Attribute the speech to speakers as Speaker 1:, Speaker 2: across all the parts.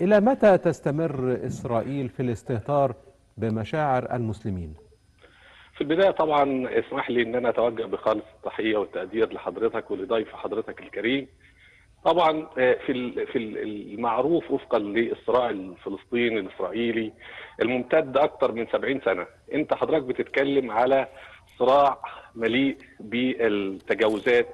Speaker 1: إلى متى تستمر إسرائيل في الاستهتار بمشاعر المسلمين؟
Speaker 2: في البداية طبعا اسمح لي ان انا اتوجه بخالص التحية والتقدير لحضرتك ولضيف حضرتك الكريم. طبعا في المعروف وفقا للصراع الفلسطيني الاسرائيلي الممتد اكثر من 70 سنة. انت حضرتك بتتكلم على صراع مليء بالتجاوزات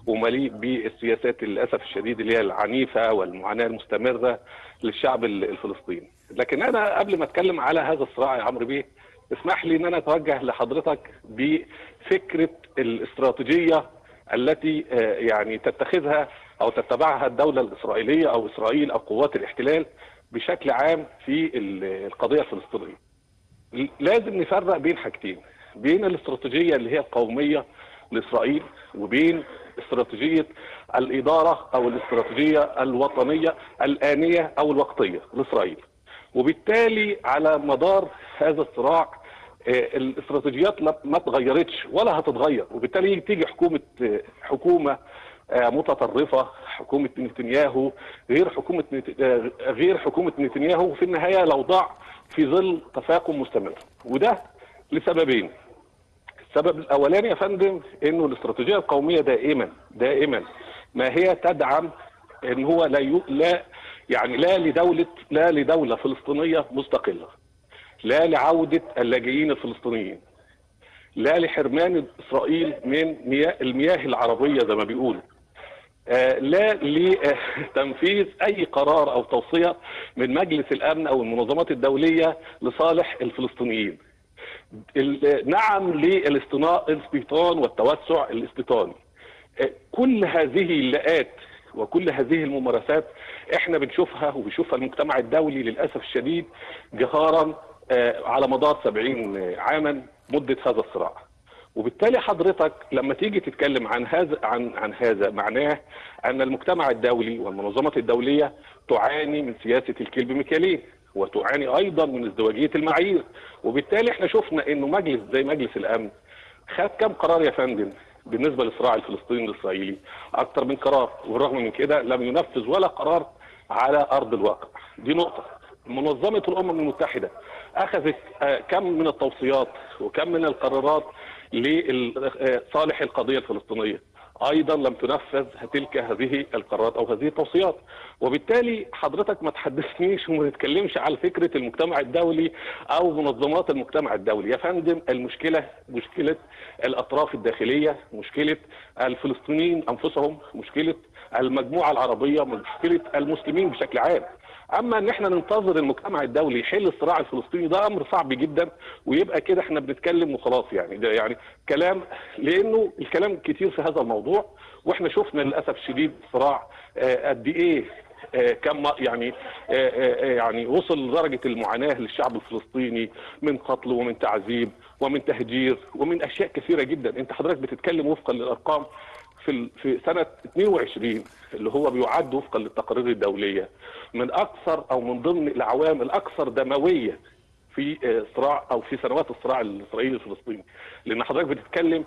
Speaker 2: ومليء بالسياسات للاسف الشديد اللي هي العنيفة والمعاناة المستمرة للشعب الفلسطيني. لكن انا قبل ما اتكلم على هذا الصراع يا عمرو بيه، اسمح لي ان انا اتوجه لحضرتك بفكره الاستراتيجيه التي يعني تتخذها او تتبعها الدوله الاسرائيليه او اسرائيل او قوات الاحتلال بشكل عام في القضيه الفلسطينيه. لازم نفرق بين حاجتين، بين الاستراتيجيه اللي هي القوميه لاسرائيل وبين استراتيجيه الاداره او الاستراتيجيه الوطنيه الانيه او الوقتيه لاسرائيل. وبالتالي على مدار هذا الصراع الاستراتيجيات ما اتغيرتش ولا هتتغير، وبالتالي تيجي حكومه متطرفه، حكومه نتنياهو غير حكومه نتنياهو، في النهايه الاوضاع في ظل تفاقم مستمر، وده لسببين. السبب الاولاني يا فندم انه الاستراتيجيه القوميه دائما ما هي تدعم ان هو لا لدوله فلسطينيه مستقله، لا لعوده اللاجئين الفلسطينيين، لا لحرمان اسرائيل من المياه العربيه زي ما بيقولوا، لا لتنفيذ اي قرار او توصيه من مجلس الامن او المنظمات الدوليه لصالح الفلسطينيين. نعم للاستيطان والتوسع الاستيطاني. كل هذه اللاءات وكل هذه الممارسات احنا بنشوفها وبيشوفها المجتمع الدولي للاسف الشديد جهارا على مدار 70 عاما مده هذا الصراع. وبالتالي حضرتك لما تيجي تتكلم عن هذا معناه ان المجتمع الدولي والمنظمات الدوليه تعاني من سياسه الكلب مكيالين، وتعاني ايضا من ازدواجيه المعايير. وبالتالي احنا شفنا انه مجلس زي مجلس الامن خد كم قرار يا فندم بالنسبه للصراع الفلسطيني الاسرائيلي؟ اكثر من قرار، والرغم من كده لم ينفذ ولا قرار على ارض الواقع. دي نقطه. منظمه الامم المتحده اخذت كم من التوصيات وكم من القرارات لصالح القضيه الفلسطينيه، ايضا لم تنفذ هذه القرارات او هذه التوصيات. وبالتالي حضرتك ما تحدثنيش وما تتكلمش على فكره المجتمع الدولي او منظمات المجتمع الدولي. يا فندم المشكله مشكله الاطراف الداخليه، مشكله الفلسطينيين انفسهم، مشكله المجموعه العربيه، مشكله المسلمين بشكل عام. اما ان احنا ننتظر المجتمع الدولي يحل الصراع الفلسطيني ده امر صعب جدا، ويبقى كده احنا بنتكلم وخلاص. يعني ده يعني كلام، لانه الكلام كتير في هذا الموضوع، واحنا شفنا للاسف الشديد صراع قد ايه كم يعني وصل لدرجه المعاناه للشعب الفلسطيني من قتل ومن تعذيب ومن تهجير ومن اشياء كثيره جدا. انت حضرتك بتتكلم وفقا للارقام في سنه 22 اللي هو بيعد وفقا للتقارير الدوليه من اكثر او من ضمن الاعوام الاكثر دمويه في صراع او في سنوات الصراع الاسرائيلي الفلسطيني، لان حضرتك بتتكلم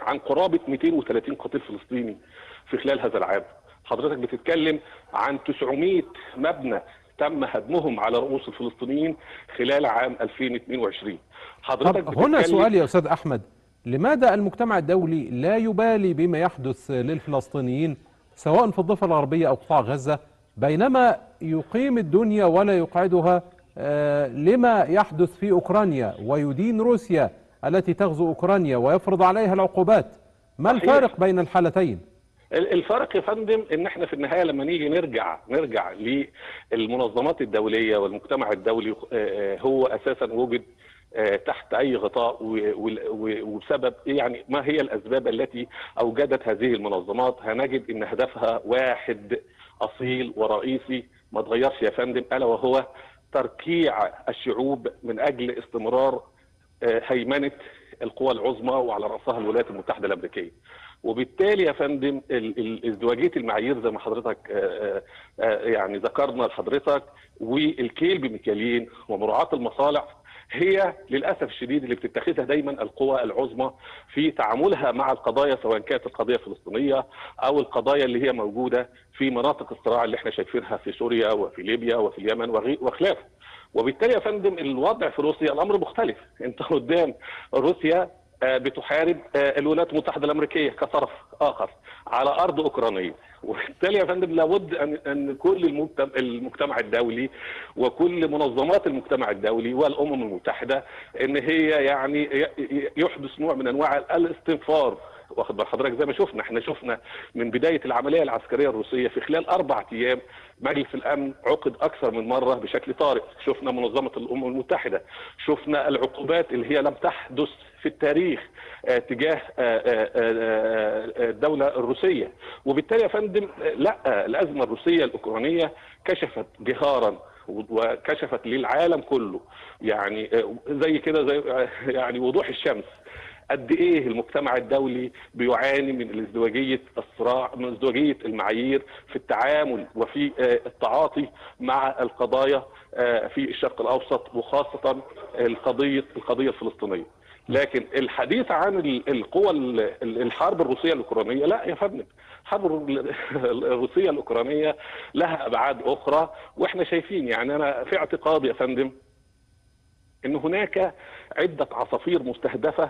Speaker 2: عن قرابه 230 قتيل فلسطيني في خلال هذا العام. حضرتك بتتكلم عن 900 مبنى تم هدمهم على رؤوس الفلسطينيين خلال عام 2022. حضرتك
Speaker 1: طب هنا سؤال يا أستاذ أحمد، لماذا المجتمع الدولي لا يبالي بما يحدث للفلسطينيين سواء في الضفة الغربية أو قطاع غزة، بينما يقيم الدنيا ولا يقعدها لما يحدث في أوكرانيا ويدين روسيا التي تغزو أوكرانيا ويفرض عليها العقوبات؟ ما الفارق بين الحالتين؟
Speaker 2: الفرق يا فندم ان احنا في النهايه لما نيجي نرجع للمنظمات الدوليه والمجتمع الدولي، هو اساسا وجد تحت اي غطاء، وبسبب يعني ما هي الاسباب التي اوجدت هذه المنظمات؟ هنجد ان هدفها واحد اصيل ورئيسي ما اتغيرش يا فندم، الا وهو تركيع الشعوب من اجل استمرار هيمنه القوى العظمى وعلى راسها الولايات المتحده الامريكيه. وبالتالي يا فندم ازدواجيه المعايير زي ما حضرتك يعني ذكرنا لحضرتك، والكيل بمكيالين ومراعاه المصالح هي للاسف الشديد اللي بتتخذها دايما القوى العظمى في تعاملها مع القضايا، سواء كانت القضيه الفلسطينيه او القضايا اللي هي موجوده في مناطق الصراع اللي احنا شايفينها في سوريا وفي ليبيا وفي اليمن وخلافه. وبالتالي يا فندم الوضع في روسيا الامر مختلف. انت قدام روسيا بتحارب الولايات المتحده الامريكيه كطرف اخر على ارض اوكرانيه، وبالتالي يا فندم لابد ان كل المجتمع الدولي وكل منظمات المجتمع الدولي والامم المتحده ان هي يعني يحدث نوع من انواع الاستنفار. واخد بال حضرتك؟ زي ما احنا شفنا من بدايه العمليه العسكريه الروسيه في خلال 4 ايام مجلس الامن عقد اكثر من مره بشكل طارئ، شفنا منظمه الامم المتحده، شفنا العقوبات اللي هي لم تحدث في التاريخ تجاه الدوله الروسيه. وبالتالي يا فندم لا، الازمه الروسيه الاوكرانيه كشفت جهارا وكشفت للعالم كله يعني زي كده زي يعني وضوح الشمس قد ايه المجتمع الدولي بيعاني من ازدواجيه الصراع، من ازدواجيه المعايير في التعامل وفي التعاطي مع القضايا في الشرق الاوسط، وخاصه القضيه الفلسطينيه. لكن الحديث عن القوى الحرب الروسيه الاوكرانيه، لا يا فندم، الحرب الروسيه الاوكرانيه لها ابعاد اخرى، واحنا شايفين يعني انا في اعتقادي يا فندم ان هناك عده عصافير مستهدفه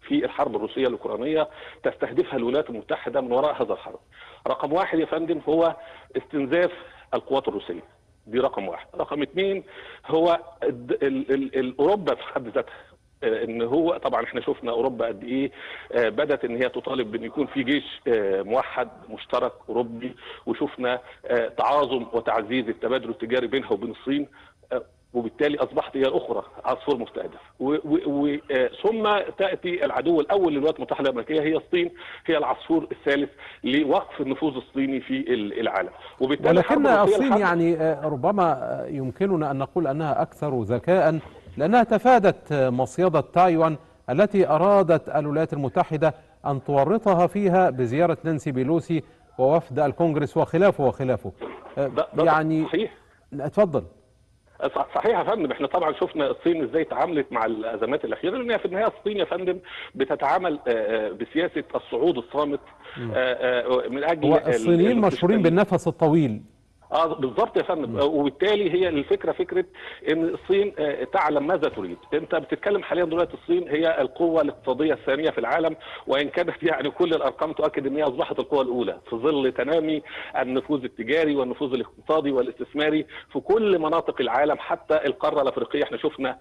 Speaker 2: في الحرب الروسيه الاوكرانيه تستهدفها الولايات المتحده من وراء هذا الحرب. رقم 1 يا فندم هو استنزاف القوات الروسيه، دي رقم 1. رقم 2 هو اوروبا في حد ذاتها، ان هو طبعا احنا شفنا اوروبا قد ايه بدات ان هي تطالب بان يكون في جيش موحد مشترك اوروبي، وشفنا تعاظم وتعزيز التبادل التجاري بينها وبين الصين، وبالتالي اصبحت هي الاخرى عصفور مستهدف. ثم تاتي العدو الاول للولايات المتحده الامريكيه هي الصين، هي العصفور الثالث لوقف النفوذ الصيني في العالم.
Speaker 1: وبالتالي ولكن الصين يعني ربما يمكننا ان نقول انها اكثر ذكاء، لانها تفادت مصيده تايوان التي ارادت الولايات المتحده ان تورطها فيها بزياره نانسي بيلوسي ووفد الكونغرس وخلافه. يعني
Speaker 2: صحيح.
Speaker 1: اتفضل.
Speaker 2: صحيح يا فندم، احنا طبعا شفنا الصين ازاي تعاملت مع الازمات الاخيره، لان في النهايه الصين يا فندم بتتعامل بسياسه الصعود الصامت من اجل
Speaker 1: الصينيين مشهورين بالنفس الطويل.
Speaker 2: بالظبط يا فندم. وبالتالي هي الفكره فكره ان الصين تعلم ماذا تريد. انت بتتكلم حاليا دلوقتي الصين هي القوه الاقتصاديه الثانيه في العالم، وان كانت يعني كل الارقام تؤكد ان هي اصبحت القوه الاولى في ظل تنامي النفوذ التجاري والنفوذ الاقتصادي والاستثماري في كل مناطق العالم، حتى القاره الافريقيه احنا شفنا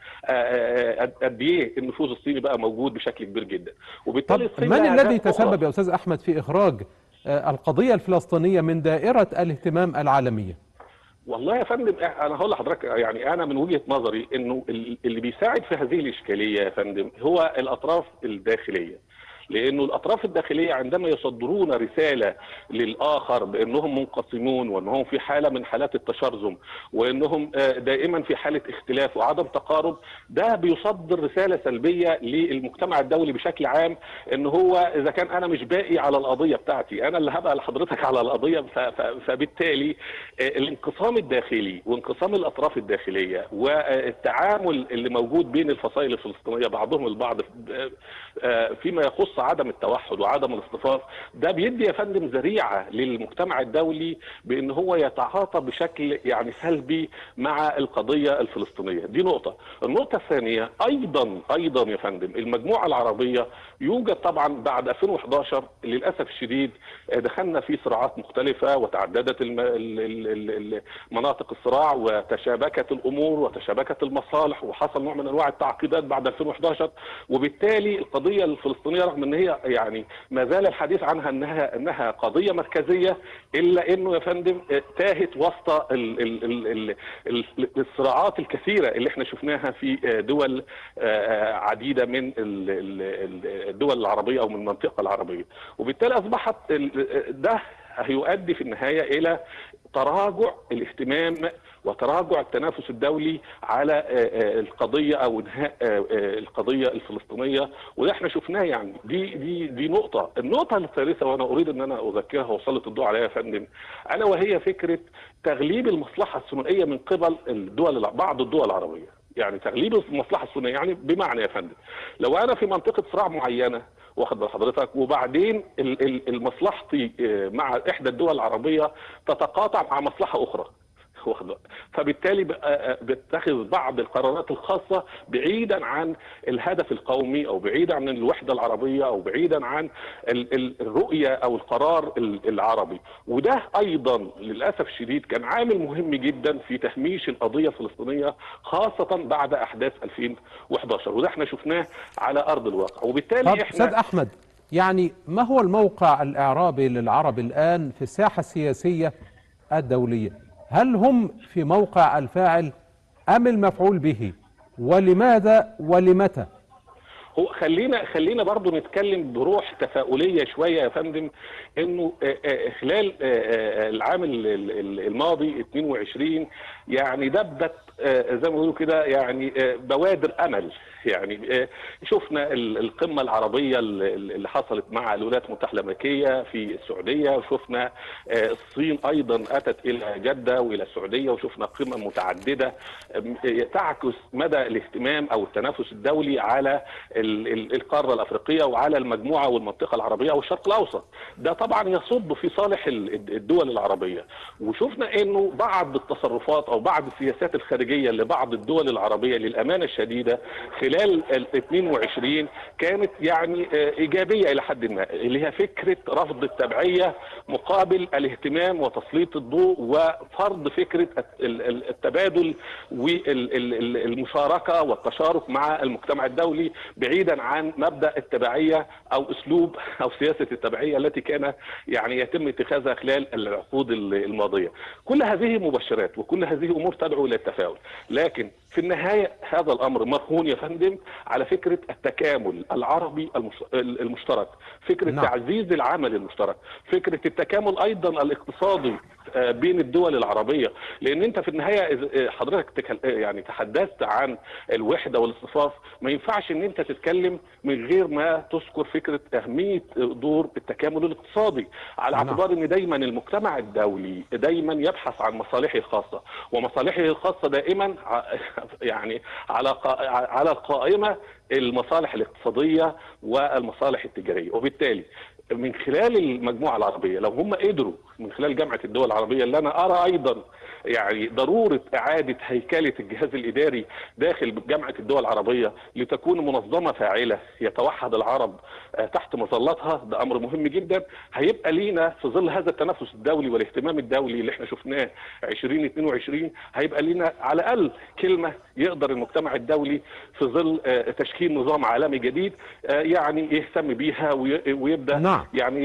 Speaker 2: قد ايه النفوذ الصيني بقى موجود بشكل كبير جدا. وبالتالي
Speaker 1: من الذي تسبب يا استاذ احمد في اخراج القضية الفلسطينية من دائرة الاهتمام العالمية؟
Speaker 2: والله يا فندم انا هقول لحضرتك يعني انا من وجهة نظري انه اللي بيساعد في هذه الاشكالية يا فندم هو الاطراف الداخلية، لانه الاطراف الداخليه عندما يصدرون رساله للاخر بانهم منقسمون وانهم في حاله من حالات التشرذم وانهم دائما في حاله اختلاف وعدم تقارب، ده بيصدر رساله سلبيه للمجتمع الدولي بشكل عام، ان هو اذا كان انا مش باقي على القضيه بتاعتي، انا اللي هبقى لحضرتك على القضيه، فبالتالي الانقسام الداخلي وانقسام الاطراف الداخليه والتعامل اللي موجود بين الفصائل الفلسطينيه بعضهم البعض فيما يخص عدم التوحد وعدم الاصطفاف، ده بيدي يا فندم ذريعه للمجتمع الدولي بان هو يتعاطى بشكل يعني سلبي مع القضيه الفلسطينيه. دي نقطه. النقطه الثانيه ايضا يا فندم المجموعه العربيه يوجد طبعا بعد 2011 للاسف الشديد دخلنا في صراعات مختلفه وتعددت مناطق الصراع وتشابكت الامور وتشابكت المصالح وحصل نوع من انواع التعقيدات بعد 2011، وبالتالي القضيه الفلسطينيه رغم ان هي يعني ما زال الحديث عنها انها قضيه مركزيه، الا انه يا فندم تاهت وسط الصراعات الكثيره اللي احنا شفناها في دول عديده من الدول العربيه او من المنطقه العربيه، وبالتالي اصبحت ده هيؤدي في النهايه الى تراجع الاهتمام وتراجع التنافس الدولي على القضيه او انهاء القضيه الفلسطينيه، وده احنا شفناه يعني. دي نقطه. النقطه الثالثه وانا اريد ان انا اذكرها وسلط الضوء عليها يا فندم، الا وهي فكره تغليب المصلحه الثنائيه من قبل بعض الدول العربيه. يعني تغليب المصلحه الصينيه، يعني بمعنى يا فندم لو انا في منطقه صراع معينه واخد بال حضرتك، وبعدين مصلحتي مع احدى الدول العربيه تتقاطع مع مصلحه اخرى، فبالتالي بتتخذ بعض القرارات الخاصه بعيدا عن الهدف القومي او بعيدا عن الوحده العربيه او بعيدا عن الرؤيه او القرار العربي. وده ايضا للاسف الشديد كان عامل مهم جدا في تهميش القضيه الفلسطينيه خاصه بعد احداث 2011، وده احنا شفناه على ارض الواقع. وبالتالي
Speaker 1: طب استاذ احمد، يعني ما هو الموقع الاعرابي للعرب الان في الساحه السياسيه الدوليه؟ هل هم في موقع الفاعل أم المفعول به؟ ولماذا ولمتى؟
Speaker 2: هو خلينا برضو نتكلم بروح تفاؤليه شويه يا فندم، انه خلال العام الماضي 22 يعني دبت زي ما بيقولوا كده يعني بوادر امل. يعني شفنا القمه العربيه اللي حصلت مع الولايات المتحده الامريكيه في السعوديه، وشفنا الصين ايضا اتت الى جده والى السعوديه، وشفنا قمم متعدده تعكس مدى الاهتمام او التنافس الدولي على القاره الافريقيه وعلى المجموعه والمنطقه العربيه والشرق الاوسط. ده طبعا يصب في صالح الدول العربيه. وشفنا انه بعض التصرفات او بعض السياسات الخارجيه لبعض الدول العربيه للامانه الشديده خلال ال 22 كانت يعني ايجابيه الى حد ما، اللي هي فكره رفض التبعيه مقابل الاهتمام وتسليط الضوء وفرض فكره التبادل والمشاركه والتشارك مع المجتمع الدولي بعيدا عن مبدا التبعيه او اسلوب او سياسه التبعيه التي كان يعني يتم اتخاذها خلال العقود الماضيه. كل هذه مبشرات وكل هذه امور تدعو الى التفاؤل، لكن في النهايه هذا الامر مرهون يا فندم على فكره التكامل العربي المشترك، فكره تعزيز العمل المشترك، فكره التكامل ايضا الاقتصادي بين الدول العربيه. لان انت في النهايه حضرتك يعني تحدثت عن الوحده والاصطفاف، ما ينفعش ان انت تتكلم من غير ما تذكر فكره اهميه دور التكامل الاقتصادي، على اعتبار ان دايما المجتمع الدولي دايما يبحث عن مصالحه الخاصه، ومصالحه الخاصه دائما يعني على القائمه المصالح الاقتصاديه والمصالح التجاريه. وبالتالي من خلال المجموعه العربيه لو هم قدروا من خلال جامعه الدول العربيه، اللي انا ارى ايضا يعني ضروره اعاده هيكله الجهاز الاداري داخل جامعه الدول العربيه لتكون منظمه فاعله يتوحد العرب تحت مظلتها، ده امر مهم جدا. هيبقى لينا في ظل هذا التنافس الدولي والاهتمام الدولي اللي احنا شفناه 2022 هيبقى لينا على الاقل كلمه يقدر المجتمع الدولي في ظل تشكيل نظام عالمي جديد يعني يهتم بيها ويبدا يعني